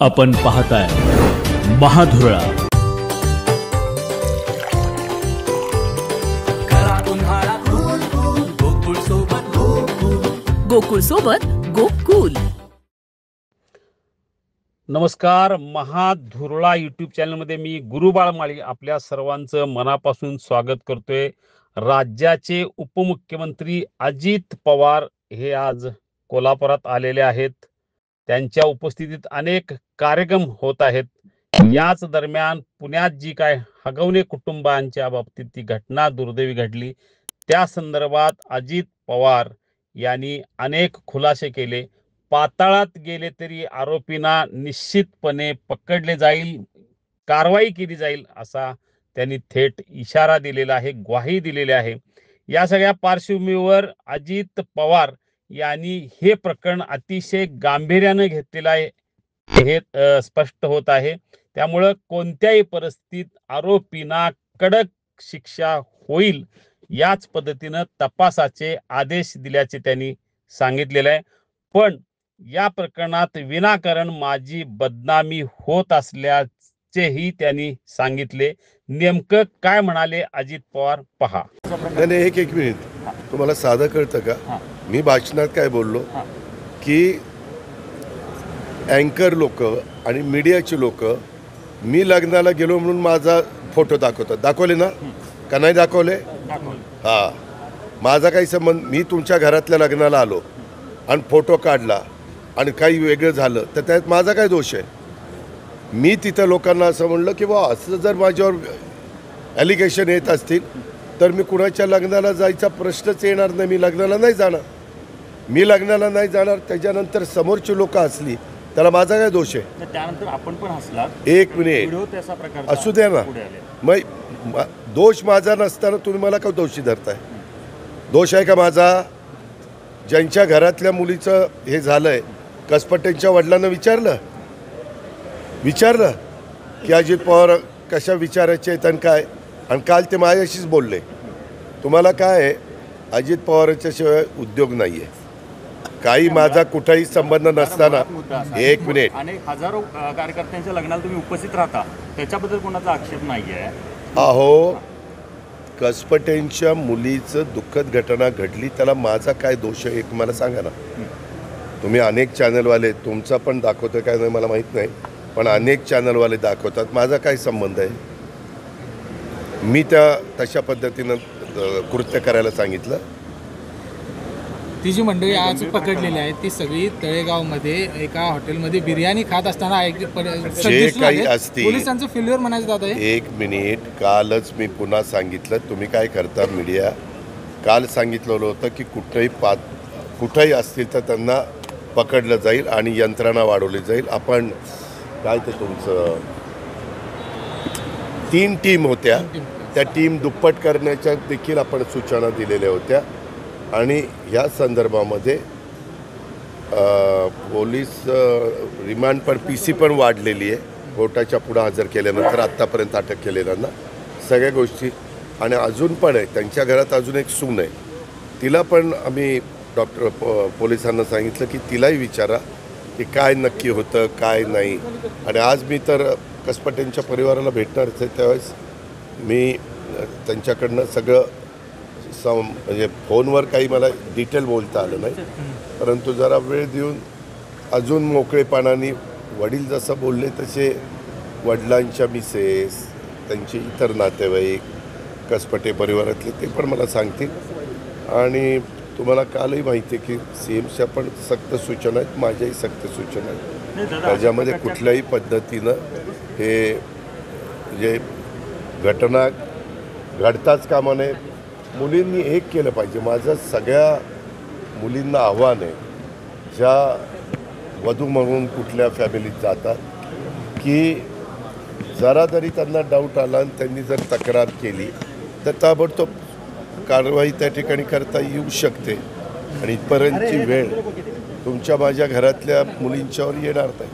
आपण पाहताय महाधुरळा। गोकुळ सोबत गोकुल। नमस्कार, महाधुरळा यूट्यूब चॅनलमध्ये मी गुरुबाळ माळी आपल्या सर्वांचं मनापासून स्वागत करतोय। राज्याचे उपमुख्यमंत्री अजित पवार हे आज कोल्हापुरात आलेले आहेत। त्यांच्या उपस्थितीत अनेक कार्यक्रम होत आहेत। याच दरम्यान पुण्यात जी काय हगवणे कुटुंबांच्या बाबतीत ती घटना दुर्दैवी घडली, त्या संदर्भात अजित पवार यांनी अनेक खुलासे केले। पाताळात गेले तरी आरोपींना निश्चितपणे पकडले जाईल, कारवाई केली जाईल असा त्यांनी थेट इशारा दिलेला आहे, ग्वाही दिलेली आहे। या सगळ्या पार्श्वभूमीवर अजित पवार यांनी हे प्रकरण अतिशय गांभीर्याने घेतलेलं आहे हे स्पष्ट होत आहे। त्यामुळे कोणत्याही परिस्थितीत आरोपींना कडक शिक्षा होईल याच पद्धतीने तपासाचे आदेश दिल्याचे त्यांनी सांगितलेले आहे। पण या प्रकरणात विनाकारण माझी बदनामी होत असल्याचेही त्यांनी सांगितले। नेमकं काय म्हणाले अजित पवार पहा। नाही, एक मिनिट, तुम्हाला साधं कळतं का? मी भाषणात काय बोललो की अँकर लोक आणि मीडियाचे लोक मी लग्नाला गेलो म्हणून माझा फोटो दाखवतात। दाखवले ना का नाही दाखवले? हां, माझा काही संबंध, मी तुमच्या घरातल्या लग्नाला आलो आणि फोटो काढला आणि काही वेगळं झालं तर त्यात माझा काय दोष आहे? मी तिथं लोकांना असं म्हणलं की बा असं जर माझ्यावर ॲलिगेशन येत असतील तर मी कुणाच्या लग्नाला जायचा प्रश्नच येणार नाही। मी लग्नाला नाही जाणार, मी लग्नाला नाही जाणार। त्याच्यानंतर समोरची लोक असली त्याला माझा काय दोष आहे? त्यानंतर आपण पण हसलात। एक मिनिट, असू द्या ना, मग दोष माझा नसताना तुम्ही मला का दोषी धरताय? दोष आहे का माझा? ज्यांच्या घरातल्या मुलीचं हे झालंय, कसपटेंच्या वडिलांना विचारलं की अजित पवार कशा विचारायचे आहेत आणि काय, आणि काल ते माझ्याशीच बोलले। तुम्हाला काय आहे, अजित पवारांच्या शिवाय उद्योग नाही आहे, काही माझा कुठेही संबंध नसताना। एक मिनिट, अनेक हजारो कार्यकर्त्यांच्या लग्नाला तुम्ही उपस्थित राहता, त्याच्याबद्दल कोणाचा आक्षेप नाही आहे। अहो, कसपटेंच्या मुलीचं दुःखद घटना घडली, त्याला माझा काय दोष आहे एक मला सांगा ना। तुम्ही अनेक चॅनलवाले, तुमचा पण दाखवतं काय नाही मला माहीत नाही, पण अनेक चॅनलवाले दाखवतात, माझा काय संबंध आहे? मी त्या तशा पद्धतीनं कृत्य करायला सांगितलं। ती जी मंडळी आज पकडलेली आहे ती सगळी तळेगावमध्ये एका हॉटेलमध्ये बिर्याणी खात असताना जे काही असतील पोलिसांचं फेल्युअर म्हणायचं जात आहे। एक मिनिट, कालच मी पुन्हा सांगितलं, तुम्ही काय करता मीडिया, काल सांगितलेलं होतं की कुठेही असतील तर त्यांना पकडलं जाईल आणि यंत्रणा वाढवली जाईल। आपण काय ते तुमचं 3 टीम होत्या, त्या टीम दुप्पट करण्याच्या देखील आपण सूचना दिलेल्या होत्या आणि ह्या संदर्भामध्ये पोलीस रिमांड पण PC पण वाढलेली आहे कोर्टाच्या पुढे हजर केल्यानंतर। आत्तापर्यंत अटक केलेल्यांना सगळ्या गोष्टी, आणि अजून पण आहे त्यांच्या घरात अजून एक सून आहे, तिला पण आम्ही पोलिसांना सांगितलं की तिलाही विचारा की काय नक्की होतं काय नाही। आणि आज मी तर कसपटेंच्या परिवाराला भेटणारच आहे, त्यावेळेस मी त्यांच्याकडनं सगळं म्हणजे फोनवर काही मला डिटेल बोलता आलं नाही, परंतु जरा वेळ देऊन अजून मोकळेपणाने वडील जसं बोलले तसे वडिलांच्या मिसेस, त्यांचे इतर नातेवाईक, कसपटे परिवारातले ते पण मला सांगतील। आणि तुम्हाला कालही माहिती आहे की CMच्या पण सक्त सूचना आहेत, माझ्याही सक्त सूचना आहेत। त्याच्यामध्ये कुठल्याही पद्धतीनं हे जे घटना घडताच कामा नये। मुलींनी एक केलं पाहिजे, माझं सगळ्या मुलींना आव्हान आहे ज्या वधू म्हणून कुठल्या फॅमिलीत जातात की जरा तरी त्यांना डाऊट आला आणि त्यांनी जर तक्रार केली तर ताबडतोब कारवाई त्या ठिकाणी करता येऊ शकते, आणि इथपर्यंतची वेळ तुमच्या माझ्या घरातल्या मुलींच्यावर येणार नाही।